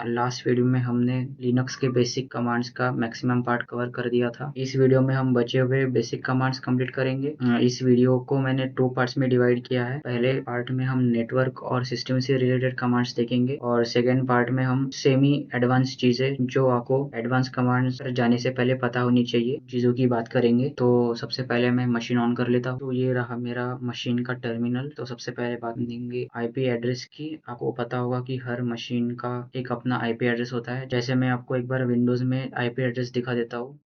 Last video में हमने Linux के बेसिक कमांड्स का मैक्सिमम पार्ट कवर कर दिया था। इस वीडियो में हम बचे हुए बेसिक कमांड्स कंप्लीट करेंगे। इस वीडियो को मैंने 2 पार्ट्स में डिवाइड किया है। पहले पार्ट में हम नेटवर्क और सिस्टम से रिलेटेड कमांड्स देखेंगे और सेकेंड पार्ट में हम सेमी एडवांस चीजें जो आपको एडवांस कमांड्स पर जाने से पहले पता होनी चाहिए चीजों की बात करेंगे। तो सबसे पहले मैं मशीन ऑन कर लेता हूँ। तो ये रहा मेरा मशीन का टर्मिनल। तो सबसे पहले बात करेंगे आईपी एड्रेस की। आपको पता होगा कि हर मशीन का एक अपना आईपी एड्रेस होता है। जैसे मैं आपको एक बार विंडोज में आईपी एड्रेस दिखा देता हूँ।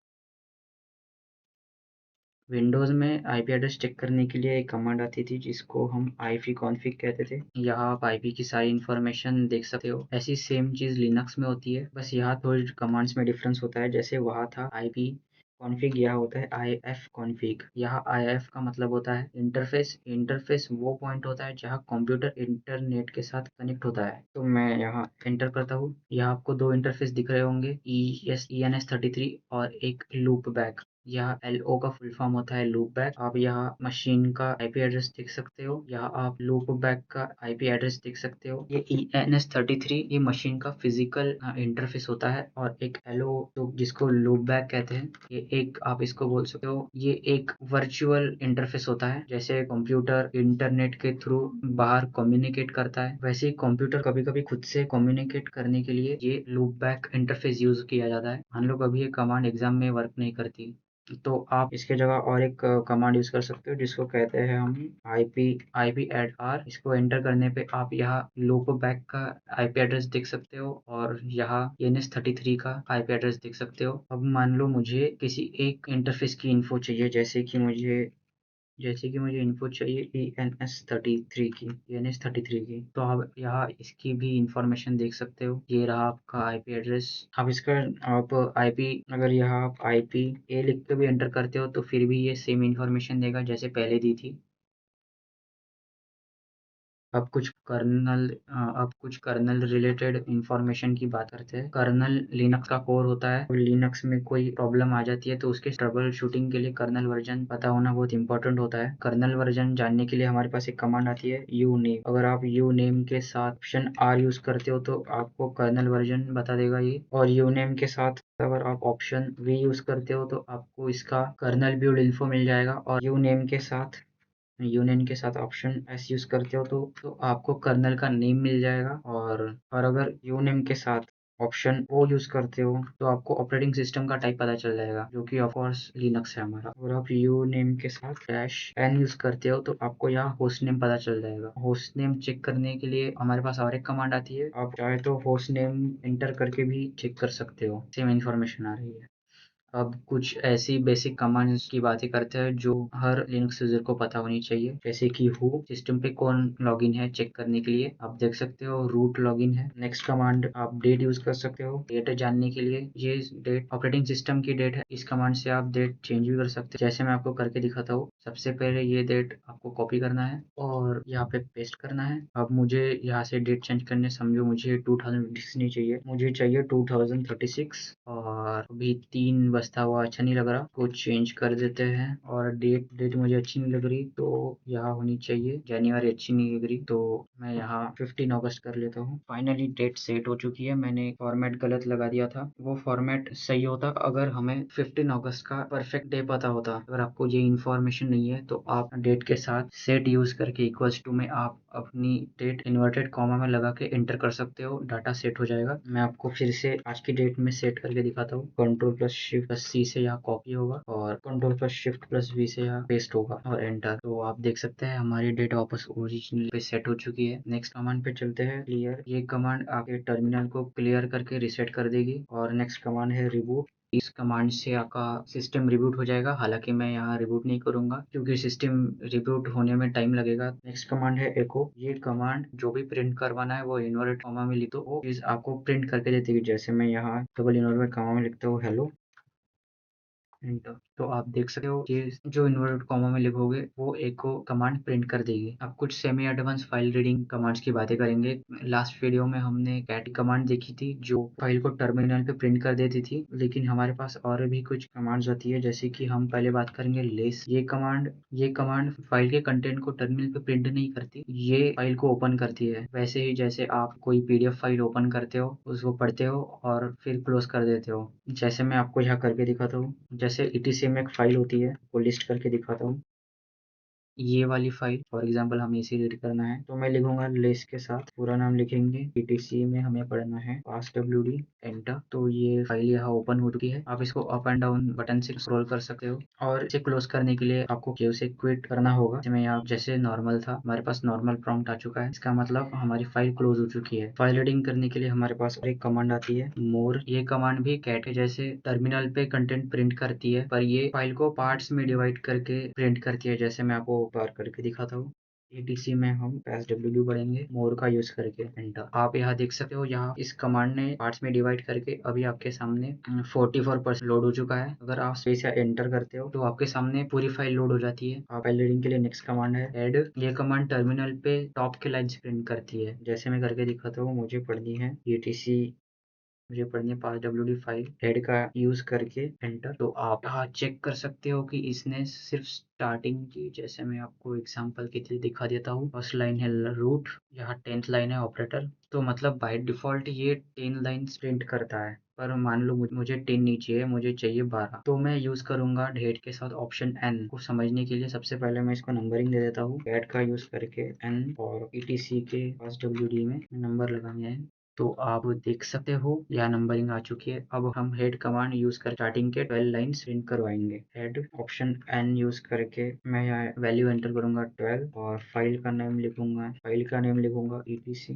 विंडोज में आईपी एड्रेस चेक करने के लिए एक कमांड आती थी जिसको हम ipconfig कहते थे। यहाँ आप आईपी की सारी इन्फॉर्मेशन देख सकते हो। ऐसी सेम चीज लिनक्स में होती है, बस यहाँ थोड़ी कमांड्स में डिफरेंस होता है। जैसे वहाँ था आईपी कॉन्फ़िग, यहाँ होता है IF कॉन्फ़िग। यहाँ IF का मतलब होता है इंटरफेस। इंटरफेस वो पॉइंट होता है जहाँ कंप्यूटर इंटरनेट के साथ कनेक्ट होता है। तो मैं यहाँ एंटर करता हूँ। यहाँ आपको 2 इंटरफेस दिख रहे होंगे, ENS33 और एक लूप बैक। यहाँ LO का फुल फॉर्म होता है लूप बैक। आप यहाँ मशीन का आईपी एड्रेस देख सकते हो। यहाँ आप लूप बैक का आईपी एड्रेस देख सकते हो। ये ENS33 ये मशीन का फिजिकल इंटरफेस होता है और एक LO तो जिसको लूप बैक कहते हैं, ये एक आप इसको बोल सकते हो, ये एक वर्चुअल इंटरफेस होता है। जैसे कंप्यूटर इंटरनेट के थ्रू बाहर कम्युनिकेट करता है, वैसे ही कंप्यूटर कभी कभी खुद से कम्युनिकेट करने के लिए ये लूप बैक इंटरफेस यूज किया जाता है। मान लो कभी ये कमांड एग्जाम में वर्क नहीं करती तो आप इसके जगह और एक कमांड यूज कर सकते हो जिसको कहते हैं हम IP_ADR। इसको एंटर करने पे आप यहाँ लूप बैक का आईपी एड्रेस देख सकते हो और यहाँ ENS33 का आईपी एड्रेस देख सकते हो। अब मान लो मुझे किसी एक इंटरफेस की इन्फो चाहिए, जैसे कि मुझे इनपुट चाहिए ENS33 की। तो आप यहाँ इसकी भी इंफॉर्मेशन देख सकते हो। ये रहा आपका आईपी एड्रेस। आप आईपी अगर यहाँ आप IP लिख के भी एंटर करते हो तो फिर भी ये सेम इंफॉर्मेशन देगा जैसे पहले दी थी। अब कुछ कर्नल रिलेटेड इंफॉर्मेशन की बात करते हैं। कर्नल लिनक्स का कोर होता है। लिनक्स में कोई प्रॉब्लम आ जाती है तो उसके ट्रबल शूटिंग के लिए कर्नल वर्जन पता होना बहुत इंपॉर्टेंट होता है। कर्नल वर्जन जानने के लिए हमारे पास एक कमांड आती है uName। अगर आप uName के साथ ऑप्शन R यूज करते हो तो आपको कर्नल वर्जन बता देगा ये, और uName के साथ अगर आप ऑप्शन V यूज करते हो तो आपको इसका कर्नल बिल्ड इन्फो मिल जाएगा। और यूनियन के साथ ऑप्शन एस यूज करते हो तो आपको कर्नल का नेम मिल जाएगा। और अगर यूनेम के साथ ऑप्शन ओ यूज करते हो तो आपको ऑपरेटिंग सिस्टम का टाइप पता चल जाएगा, जो कि ऑफ कोर्स लिनक्स है हमारा। और आप यू नेम के साथ -n यूज करते हो तो आपको यहाँ होस्ट नेम पता चल जाएगा। होस्ट नेम चेक करने के लिए हमारे पास और एक कमांड आती है। आप चाहे तो होस्ट नेम एंटर करके भी चेक कर सकते हो, सेम इन्फॉर्मेशन आ रही है। अब कुछ ऐसी बेसिक कमांड्स की बातें करते हैं जो हर लिनक्स यूजर को पता होनी चाहिए। जैसे कि हु सिस्टम पे कौन लॉगिन है चेक करने के लिए आप देख सकते हो, रूट लॉगिन है। नेक्स्ट कमांड आप डेट यूज कर सकते हो डेट जानने के लिए। ये डेट ऑपरेटिंग सिस्टम की डेट है। इस कमांड से आप डेट चेंज भी कर सकते हैं, जैसे मैं आपको करके दिखाता हूँ। सबसे पहले ये डेट आपको कॉपी करना है और यहाँ पे पेस्ट करना है। अब मुझे यहाँ से डेट चेंज करने, समझो मुझे 2026 नहीं चाहिए, मुझे चाहिए 2036। और अभी 3 बजता हुआ अच्छा नहीं लग रहा, कुछ चेंज कर देते हैं। और डेट मुझे अच्छी नहीं लग रही तो यहाँ होनी चाहिए जनवरी। अच्छी नहीं लग रही तो मैं यहाँ 15 अगस्त कर लेता हूँ। फाइनली डेट सेट हो चुकी है। मैंने फॉर्मेट गलत लगा दिया था, वो फॉर्मेट सही होता अगर हमें 15 अगस्त का परफेक्ट डे पता होता। अगर आपको ये इन्फॉर्मेशन नहीं है तो आप डेट के साथ सेट यूज करके इक्वल्स टू में आप अपनी डेट इन्वर्टेड कॉमा में लगा के एंटर कर सकते हो, डाटा सेट हो जाएगा। मैं आपको फिर से आज की डेट में सेट करके दिखाता हूँ। Ctrl+Shift+C से यहाँ कॉपी होगा और Ctrl+Shift+V से यहाँ पेस्ट होगा और एंटर। तो आप देख सकते हैं हमारी डेट वापस ओरिजिनल पे सेट हो चुकी है। नेक्स्ट कमांड पे चलते हैं, क्लियर। ये कमांड आपके टर्मिनल को क्लियर करके रिसेट कर देगी। और नेक्स्ट कमांड है रिबूट। इस कमांड से आपका सिस्टम रिबूट हो जाएगा। हालांकि मैं यहाँ रिबूट नहीं करूंगा क्योंकि सिस्टम रिबूट होने में टाइम लगेगा। नेक्स्ट कमांड है एको। ये कमांड जो भी प्रिंट करवाना है वो इन्वर्टेड कॉमा में लिख दो, वो चीज आपको प्रिंट करके देती है। जैसे मैं यहाँ डबल इन्वर्टेड कॉमा में लिखता हूँ हेलो, एंटर। तो आप देख सकते हो कि जो इन्वर्टेड कॉमा में लिखोगे वो एक को कमांड प्रिंट कर देगी। अब कुछ semi advance file reading commands की बातें करेंगे। लास्ट वीडियो में हमने कैट कमांड देखी थी जो फाइल को टर्मिनल पे प्रिंट कर देती थी, लेकिन हमारे पास और भी कुछ कमांड्स होती है, जैसे कि हम पहले बात करेंगे लेस। ये कमांड फाइल के कंटेंट को टर्मिनल पे प्रिंट नहीं करती, ये फाइल को ओपन करती है। वैसे ही जैसे आप कोई पीडीएफ फाइल ओपन करते हो, उसको पढ़ते हो और फिर क्लोज कर देते हो। जैसे मैं आपको यहाँ करके दिखाता हूँ। जैसे ईटीसी में एक फाइल होती है, वो लिस्ट करके दिखाता हूँ। ये वाली फाइल फॉर एग्जांपल हमें इसे रीड करना है, तो मैं लिखूंगा लेस के साथ पूरा नाम लिखेंगे। ईटीसी में हमें पढ़ना है पास डब्ल्यूडी एंटर। तो ये फाइल यहाँ ओपन हो चुकी है। आप इसको अप एंड डाउन बटन से स्क्रॉल कर सकते हो, और इसे क्लोज करने के लिए आपको क्यू से क्विट करना होगा। इसमें यहाँ जैसे नॉर्मल था, हमारे पास नॉर्मल प्रॉम्प्ट आ चुका है, इसका मतलब हमारी फाइल क्लोज हो चुकी है। फाइल रीडिंग करने के लिए हमारे पास और एक कमांड आती है मोर। ये कमांड भी कैट के जैसे टर्मिनल पे कंटेंट प्रिंट करती है, पर ये फाइल को पार्ट्स में डिवाइड करके प्रिंट करती है। जैसे मैं आपको बार करके दिखाता हूँ। एटीसी में हम डब्ल्यू पढ़ेंगे मोर का यूज करके एंटर। आप यहाँ देख सकते हो, यहाँ इस कमांड ने पार्ट्स में डिवाइड करके अभी आपके सामने 44% लोड हो चुका है। अगर आप स्पेस या एंटर करते हो तो आपके सामने पूरी फाइल लोड हो जाती है। आप फाइल रीडिंग के लिए नेक्स्ट कमांड है एड। ये कमांड टर्मिनल पे टॉप के लाइन्स प्रिंट करती है। जैसे मैं करके दिखाता हूँ, मुझे पढ़नी है एटीसी, मुझे पढ़नी है पास डब्ल्यू फाइल, हेड का यूज करके एंटर। तो आप यहाँ चेक कर सकते हो कि इसने सिर्फ स्टार्टिंग की, जैसे मैं आपको एग्जांपल के लिए दिखा देता हूँ। फर्स्ट लाइन है रूट, यहाँ 10th लाइन है ऑपरेटर। तो मतलब बाय डिफॉल्ट ये 10 लाइन्स प्रिंट करता है, पर मान लो मुझे 10 नहीं चाहिए, मुझे चाहिए 12। तो मैं यूज करूंगा हेड के साथ ऑप्शन एन को समझने के लिए। सबसे पहले मैं इसको नंबरिंग दे देता हूँ हेड का यूज करके एन, और ईटीसी के पास डब्ल्यू में नंबर लगाने हैं। तो आप देख सकते हो यहाँ नंबरिंग आ चुकी है। अब हम हेड कमांड यूज कर स्टार्टिंग के 12 लाइन्स प्रिंट करवाएंगे। हेड ऑप्शन एन यूज करके मैं यहाँ वैल्यू एंटर करूंगा 12, और फाइल का नेम लिखूंगा ईटीसी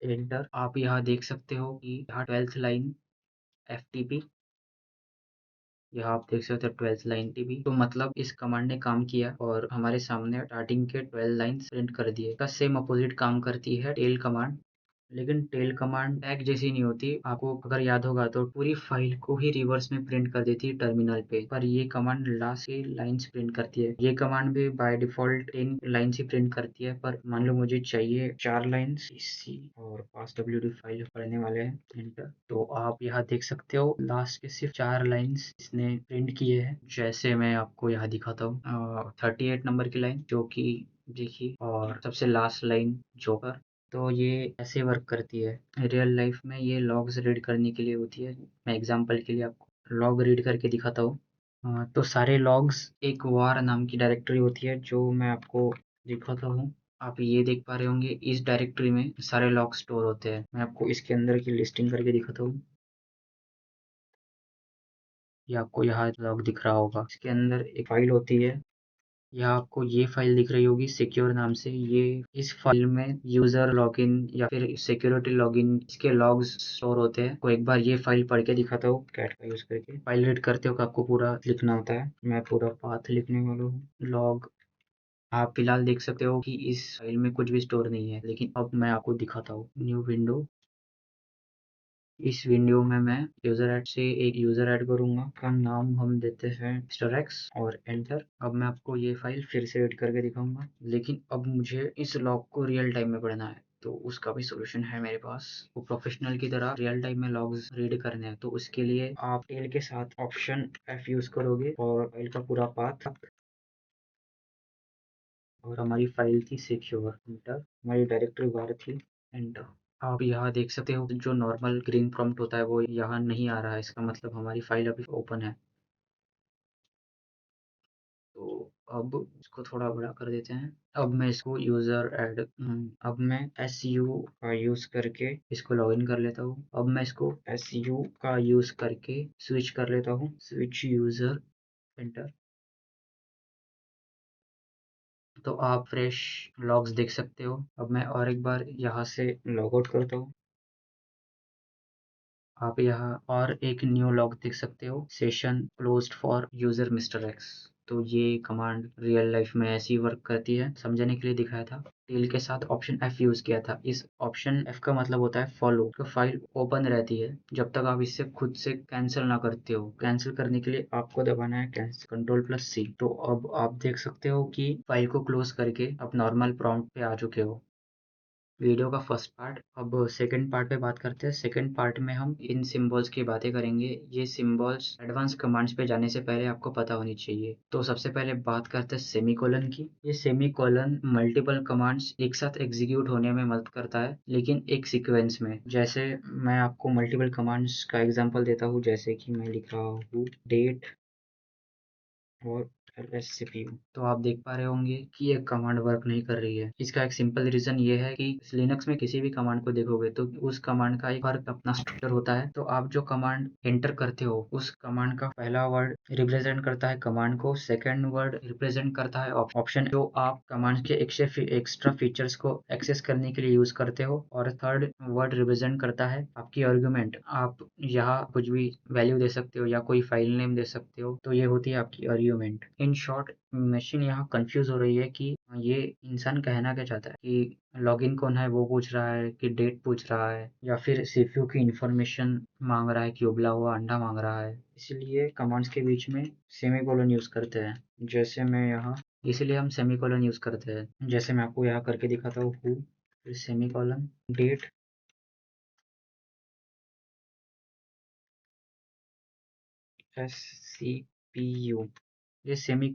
एंटर। आप यहाँ देख सकते हो कि यहाँ 12th लाइन एफटीपी, यहाँ आप देख सकते हो 12th लाइन टीपी। तो मतलब इस कमांड ने काम किया और हमारे सामने स्टार्टिंग के 12 लाइन्स प्रिंट कर दिए। का सेम अपोजिट काम करती है टेल कमांड, लेकिन टेल कमांड टैग जैसी नहीं होती। आपको अगर याद होगा तो पूरी फाइल को ही रिवर्स में प्रिंट कर देती है टर्मिनल पे, पर ये कमांड लास्ट की लाइंस प्रिंट करती है। ये कमांड भी by default 10 lines he print करती है, पर मान लो मुझे चाहिए 4 लाइंस इसी, और पास डब्ल्यू फाइल पढ़ने वाले हैं एंटर। तो आप यहाँ देख सकते हो लास्ट के सिर्फ 4 लाइंस इसने प्रिंट किए हैं। जैसे मैं आपको यहाँ दिखाता हूँ 38 नंबर की लाइन जो कि देखिए, और सबसे लास्ट लाइन जोकर। तो ये ऐसे वर्क करती है। रियल लाइफ में ये लॉग्स रीड करने के लिए होती है। मैं एग्जांपल के लिए आपको लॉग रीड करके दिखाता हूँ। तो सारे लॉग्स एक वार नाम की डायरेक्टरी होती है जो मैं आपको दिखाता हूँ। आप ये देख पा रहे होंगे इस डायरेक्टरी में सारे लॉग स्टोर होते हैं। मैं आपको इसके अंदर की लिस्टिंग करके दिखाता हूँ। ये आपको यहाँ लॉग दिख रहा होगा। इसके अंदर एक फाइल होती है, या आपको ये फाइल दिख रही होगी सिक्योर नाम से। ये इस फाइल में यूजर लॉगिन या फिर सिक्योरिटी लॉगिन इसके लॉग्स स्टोर होते हैं। को एक बार ये फाइल पढ़ के दिखाता हूँ कैट का यूज करके। फाइल रीड करते हो आपको पूरा लिखना होता है। मैं पूरा पाथ लिखने वाला हूँ लॉग। आप फिलहाल देख सकते हो कि इस फाइल में कुछ भी स्टोर नहीं है, लेकिन अब मैं आपको दिखाता हूँ न्यू विंडो। इस विंडो में मैं यूजर ऐड से एक यूजर ऐड करूंगा, का नाम हम देते हैं मिस्टर एक्स और एंटर। अब मैं आपको ये फाइल फिर से एड करके दिखाऊंगा, लेकिन अब मुझे इस लॉग को रियल टाइम में पढ़ना है, तो उसका भी सोल्यूशन है मेरे पास। वो प्रोफेशनल की तरह रियल टाइम में लॉग्स रीड करने हैं, तो उसके लिए आप टेल के साथ ऑप्शन एफ यूज करोगे और फाइल का पूरा पाथ, और हमारी फाइल थी सिक्योर एंटर। हमारी डायरेक्टरी बाहर थी एंटर। आप यहाँ देख सकते हो जो नॉर्मल ग्रीन प्रॉम्प्ट होता है वो यहाँ नहीं आ रहा है, इसका मतलब हमारी फाइल अभी ओपन है। तो अब इसको थोड़ा बड़ा कर देते हैं। अब मैं इसको यूजर ऐड अब मैं एस यू का यूज करके इसको लॉगिन कर लेता हूँ। अब मैं इसको एस यू का यूज करके स्विच कर लेता हूँ, स्विच यूजर एंटर। तो आप फ्रेश लॉग्स देख सकते हो। अब मैं और एक बार यहाँ से लॉग आउट करता हूँ। आप यहाँ और एक न्यू लॉग देख सकते हो, session closed for user mister x. तो ये कमांड रियल लाइफ में ऐसी वर्क करती है, समझाने के लिए दिखाया था। टेल के साथ ऑप्शन F यूज़ किया था। इस ऑप्शन F का मतलब होता है फॉलो। तो फाइल ओपन रहती है जब तक आप इसे खुद से कैंसिल ना करते हो। कैंसिल करने के लिए आपको दबाना है Ctrl+C। तो अब आप देख सकते हो कि फाइल को क्लोज करके आप नॉर्मल प्रॉम्प्ट पे आ चुके हो। वीडियो का फर्स्ट पार्ट। अब सेकंड पार्ट पे बात करते हैं। सेकंड पार्ट में हम इन सिंबल्स की बातें करेंगे। ये सिंबल्स एडवांस कमांड्स पे जाने से पहले आपको पता होनी चाहिए। तो सबसे पहले बात करते हैं सेमीकोलन की। ये सेमीकोलन मल्टीपल कमांड्स एक साथ एग्जीक्यूट होने में मदद करता है, लेकिन एक सीक्वेंस में। जैसे मैं आपको मल्टीपल कमांड्स का एग्जांपल देता हूँ, जैसे कि मैं लिख रहा हूँ डेट और LSCPU। तो आप देख पा रहे होंगे कि ये कमांड वर्क नहीं कर रही है। इसका एक सिंपल रीजन ये है कि लिनक्स में किसी भी कमांड को देखोगे तो उस कमांड का एक हर अपना स्ट्रक्चर होता है। तो आप जो कमांड एंटर करते हो, उस कमांड का पहला वर्ड रिप्रेजेंट करता है कमांड को, सेकंड वर्ड रिप्रेजेंट करता है ऑप्शन जो आप कमांड के एक्स्ट्रा फीचर्स को एक्सेस करने के लिए यूज करते हो, और थर्ड वर्ड रिप्रेजेंट करता है आपकी आर्गुमेंट। आप यहाँ कुछ भी वैल्यू दे सकते हो या कोई फाइल नेम दे सकते हो, तो ये होती है आपकी आर्गुमेंट। इन शॉर्ट, मशीन यहाँ कंफ्यूज हो रही है कि ये इंसान कहना क्या चाहता है, कि लॉगिन कौन है वो पूछ रहा है, कि डेट पूछ रहा है, या फिर सीपीयू की इंफॉर्मेशन मांग रहा है, कि उबला हुआ अंडा मांग रहा है। इसलिए कमांड्स के बीच में सेमीकोलन यूज करते हैं। जैसे मैं यहाँ इसीलिए हम सेमीकोलन यूज करते हैं। जैसे मैं आपको यहाँ करके दिखाता हूँ, फिर सेमीकोलन डेट SCPU। ये सेमी,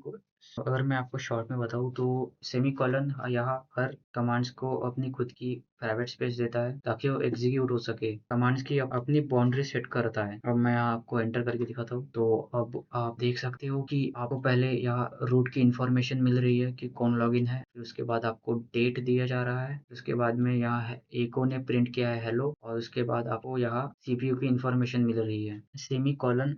अगर मैं आपको शॉर्ट में बताऊँ तो सेमीकोलन यहाँ हर कमांड्स को अपनी खुद की प्राइवेट स्पेस देता है ताकि वो एग्जीक्यूट हो सके। कमांड्स की अपनी बाउंड्री सेट करता है। अब मैं यहाँ आपको एंटर करके दिखाता हूँ। तो अब आप देख सकते हो कि आपको पहले यहाँ रूट की इंफॉर्मेशन मिल रही है कि कौन लॉगिन है, फिर उसके बाद आपको डेट दिया जा रहा है, उसके बाद में यहाँ एको ने प्रिंट किया है हेलो, और उसके बाद आपको यहाँ सीपीयू की इंफॉर्मेशन मिल रही है। सेमीकोलन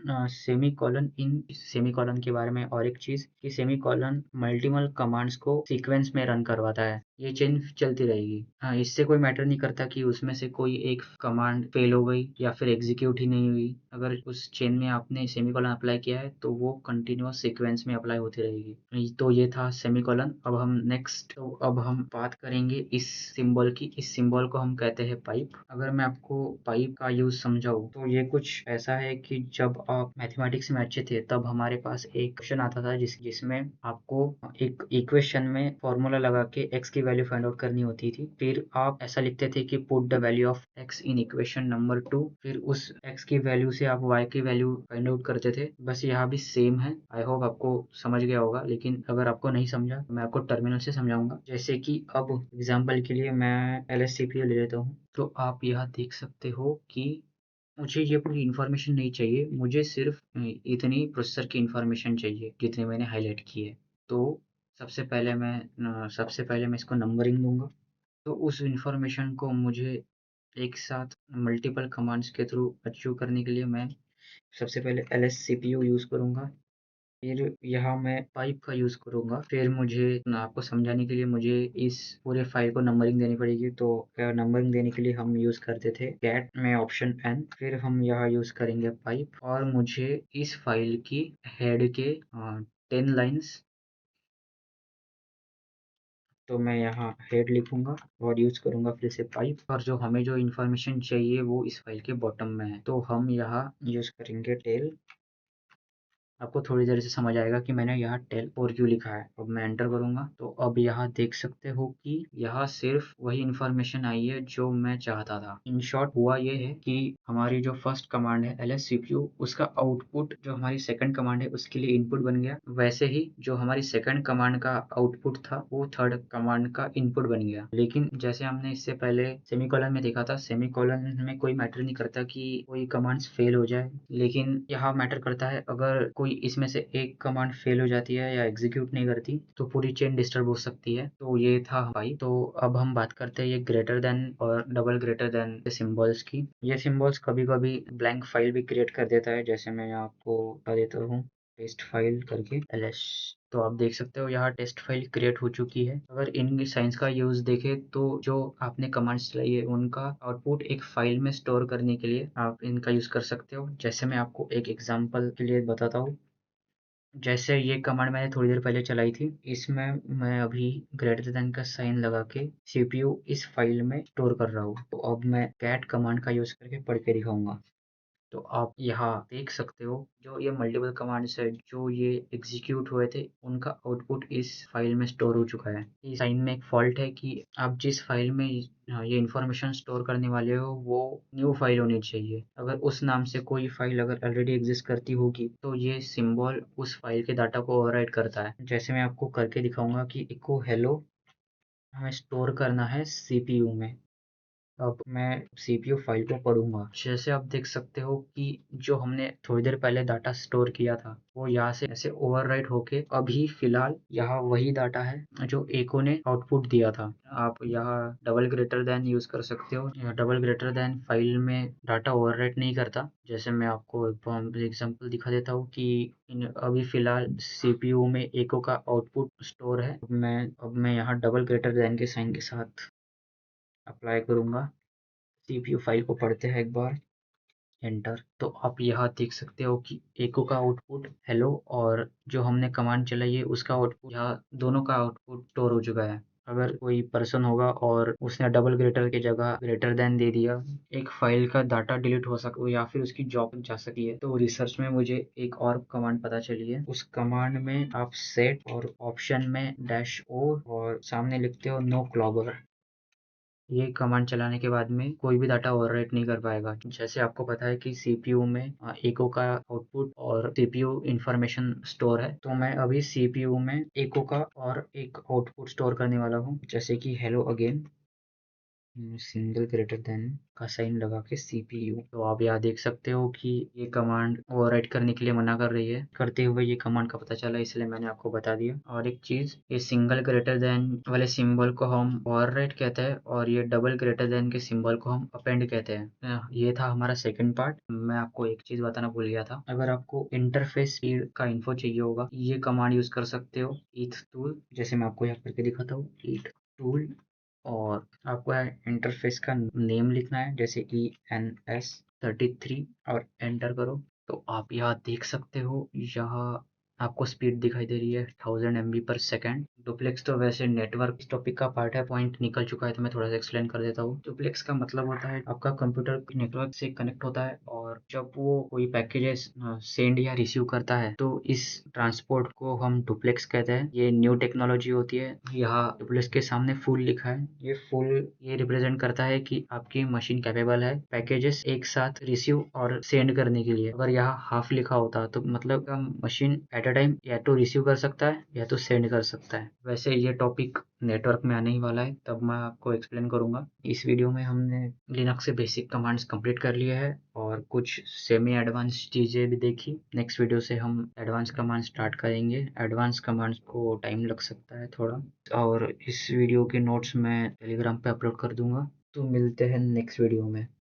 के बारे में और एक चीज, कि सेमीकोलन मल्टीपल कमांड्स को सीक्वेंस में रन करवाता है। ये चेन चलती रहेगी। हाँ, इससे कोई मैटर नहीं करता कि उसमें से कोई एक कमांड फेल हो गई या फिर एग्जीक्यूट ही नहीं हुई। अगर उस चेन में आपने सेमीकोलन अप्लाई किया है तो वो कंटिन्यूअस सीक्वेंस में अप्लाई होती रहेगी। तो ये था सेमीकोलन। अब हम बात करेंगे इस सिंबल की। इस सिंबल को हम कहते हैं पाइप। अगर मैं आपको पाइप का यूज समझाऊं तो ये कुछ ऐसा है कि जब आप मैथमेटिक्स में अच्छे थे तब हमारे पास एक क्वेश्चन आता था जिसमें आपको एक इक्वेशन में फॉर्मूला लगा के x की वैल्यू फाइंड आउट करनी होती थी। फिर आप ऐसा लिखते थे कि put the value of x in equation number 2। फिर उस x की वैल्यू से आप y की वैल्यू फाइंड आउट करते थे। बस यहाँ भी सेम है। आई होप आपको समझ गया होगा, लेकिन अगर आपको नहीं समझा तो मैं आपको टर्मिनल से समझाऊंगा। जैसे कि अब एग्जाम्पल के लिए मैं LSCPU ले लेता हूँ। तो आप यहाँ देख सकते हो कि मुझे ये पूरी इन्फॉर्मेशन नहीं चाहिए, मुझे सिर्फ इतनी प्रोसेसर की इन्फॉर्मेशन चाहिए जितनी मैंने हाईलाइट की है। तो सबसे पहले मैं इसको नंबरिंग दूंगा। तो उस इन्फॉर्मेशन को मुझे एक साथ मल्टीपल कमांड्स के थ्रू अचीव करने के लिए मैं सबसे पहले LSCPU यूज़ करूँगा। फिर यहाँ मैं पाइप का यूज़ करूँगा। फिर मुझे आपको समझाने के लिए मुझे इस पूरे फाइल को नंबरिंग देनी पड़ेगी। तो नंबरिंग देने के लिए हम यूज़ करते थे कैट में ऑप्शन n। फिर हम यहाँ यूज़ करेंगे पाइप, और मुझे इस फाइल की हेड के 10 लाइन्स, तो मैं यहाँ हेड लिखूंगा और यूज करूंगा फिर से पाइप। और हमें जो इन्फॉर्मेशन चाहिए वो इस फाइल के बॉटम में है, तो हम यहाँ यूज करेंगे टेल। आपको थोड़ी देर से समझ आएगा कि मैंने यहाँ टेल और क्यों लिखा है। अब मैं एंटर करूंगा तो अब यहाँ देख सकते हो कि यहाँ सिर्फ वही इन्फॉर्मेशन आई है जो मैं चाहता था। इन शॉर्ट हुआ ये है कि हमारी जो फर्स्ट कमांड है LSCPU, उसका आउटपुट जो हमारी सेकंड कमांड है उसके लिए इनपुट बन गया। वैसे ही जो हमारी सेकंड कमांड का आउटपुट था वो थर्ड कमांड का इनपुट बन गया। लेकिन जैसे हमने इससे पहले सेमीकोलन में देखा था, सेमीकोलन में कोई मैटर नहीं करता कि कोई कमांड्स फेल हो जाए, लेकिन यहाँ मैटर करता है अगर कोई इसमें से एक कमांड फेल हो जाती है या एग्जीक्यूट नहीं करती तो पूरी चेन डिस्टर्ब हो सकती है। तो ये था भाई। तो अब हम बात करते हैं ये ग्रेटर देन और डबल ग्रेटर देन सिंबल्स की। ये सिंबल्स कभी कभी ब्लैंक फाइल भी क्रिएट कर देता है। जैसे मैं यहाँ आपको बता देता हूँ, टेस्ट फाइल करके ls। तो आप देख सकते हो यहाँ टेस्ट फाइल क्रिएट हो चुकी है। अगर इन साइंस का यूज देखें तो जो आपने कमांड्स चलाई है उनका आउटपुट एक फाइल में स्टोर करने के लिए आप इनका यूज कर सकते हो। जैसे मैं आपको एक एग्जांपल के लिए बताता हूँ। जैसे ये कमांड मैंने थोड़ी देर पहले चलाई थी, इसमें मैं अभी ग्रेटर देन का साइन लगा के सीपीयू इस फाइल में स्टोर कर रहा हूँ। तो अब मैं कैट कमांड का यूज़ करके पढ़ के दिखाऊंगा। तो आप यहाँ देख सकते हो जो ये मल्टीपल कमांड्स है जो ये एग्जीक्यूट हुए थे उनका आउटपुट इस फाइल में स्टोर हो चुका है। इस लाइन में एक फॉल्ट है कि आप जिस फाइल में ये इंफॉर्मेशन स्टोर करने वाले हो वो न्यू फाइल होनी चाहिए। अगर उस नाम से कोई फाइल अगर ऑलरेडी एग्जिस्ट करती होगी तो ये सिंबल उस फाइल के डाटा को ओवरराइट करता है। जैसे मैं आपको करके दिखाऊंगा कि इको हेलो हमें स्टोर करना है सीपीयू में। अब मैं सीपीयू फाइल को पढ़ूंगा। जैसे आप देख सकते हो कि जो हमने थोड़ी देर पहले डाटा स्टोर किया था वो यहाँ से ऐसे ओवरराइट होके अभी फिलहाल यहाँ वही डाटा है जो एको ने आउटपुट दिया था। आप यहाँ डबल ग्रेटर देन यूज कर सकते हो। यह डबल ग्रेटर देन फाइल में डाटा ओवरराइट नहीं करता। जैसे मैं आपको एग्जांपल दिखा देता हूँ कि अभी फिलहाल सीपीयू में एको का आउटपुट स्टोर है। अब मैं यहाँ डबल ग्रेटर देन के साइन के साथ अप्लाई करूंगा। सीपीयू फाइल को पढ़ते हैं एक बार, एंटर। तो आप यहाँ देख सकते हो कि एको का आउटपुट हेलो और जो हमने कमांड चलाई है उसका आउटपुट, यहाँ दोनों का आउटपुट स्टोर हो चुका है। अगर कोई पर्सन होगा और उसने डबल ग्रेटर की जगह ग्रेटर देन दे दिया, एक फाइल का डाटा डिलीट हो सक या फिर उसकी जॉब जा सकी है। तो रिसर्च में मुझे एक और कमांड पता चली है। उस कमांड में आप सेट और ऑप्शन में -o और सामने लिखते हो नो क्लॉबर। ये कमांड चलाने के बाद में कोई भी डाटा ओवरराइट नहीं कर पाएगा। जैसे आपको पता है कि सीपीयू में एको का आउटपुट और सीपीयू इंफॉर्मेशन स्टोर है, तो मैं अभी सीपीयू में एको का और एक आउटपुट स्टोर करने वाला हूँ, जैसे कि hello again single greater than का साइन लगा के सीपीयू। तो आप यहाँ देख सकते हो कि ये कमांड ओवरराइट करने के लिए मना कर रही है। करते हुए ये कमांड का पता चला, इसलिए मैंने आपको बता दिया। और एक चीज, ये सिंगल ग्रेटर देन वाले सिंबल को हम ओवरराइट कहते हैं और ये डबल ग्रेटर देन के सिंबल को हम अपेंड कहते हैं। ये था हमारा सेकंड पार्ट। मैं आपको एक चीज बताना भूल गया था। अगर आपको इंटरफेस स्पीड का इन्फो चाहिए होगा, ये कमांड यूज कर सकते हो, ईथ टूल। जैसे मैं आपको यहाँ करके दिखाता हूँ, ईथ टूल। और आपको इंटरफेस का नेम लिखना है, जैसे ENS33 और एंटर करो। तो आप यहाँ देख सकते हो, यहाँ आपको स्पीड दिखाई दे रही है 1000 MB/सेकेंड। डुप्लेक्स तो वैसे नेटवर्क इस टॉपिक का पार्ट है, पॉइंट निकल चुका है, तो मैं थोड़ा सा एक्सप्लेन कर देता हूँ। डुप्लेक्स का मतलब होता है आपका कंप्यूटर नेटवर्क से कनेक्ट होता है और जब वो कोई पैकेजेस सेंड या रिसीव करता है तो इस ट्रांसपोर्ट को हम डुप्लेक्स कहते हैं। ये न्यू टेक्नोलॉजी होती है। यहाँ डुप्लेक्स के सामने फुल लिखा है। ये फुल ये रिप्रेजेंट करता है कि आपकी मशीन कैपेबल है पैकेजेस एक साथ रिसीव और सेंड करने के लिए। अगर यहाँ हाफ लिखा होता तो मतलब मशीन एट अ टाइम या तो रिसीव कर सकता है या तो सेंड कर सकता है। वैसे ये टॉपिक नेटवर्क में आने ही वाला है, तब मैं आपको एक्सप्लेन करूंगा। इस वीडियो में हमने लिनक्स से बेसिक कमांड्स कंप्लीट कर लिए हैं और कुछ सेमी एडवांस चीज़ें भी देखी। नेक्स्ट वीडियो से हम एडवांस कमांड स्टार्ट करेंगे। एडवांस कमांड्स को टाइम लग सकता है थोड़ा, और इस वीडियो के नोट्स मैं टेलीग्राम पे अपलोड कर दूंगा। तो मिलते हैं नेक्स्ट वीडियो में।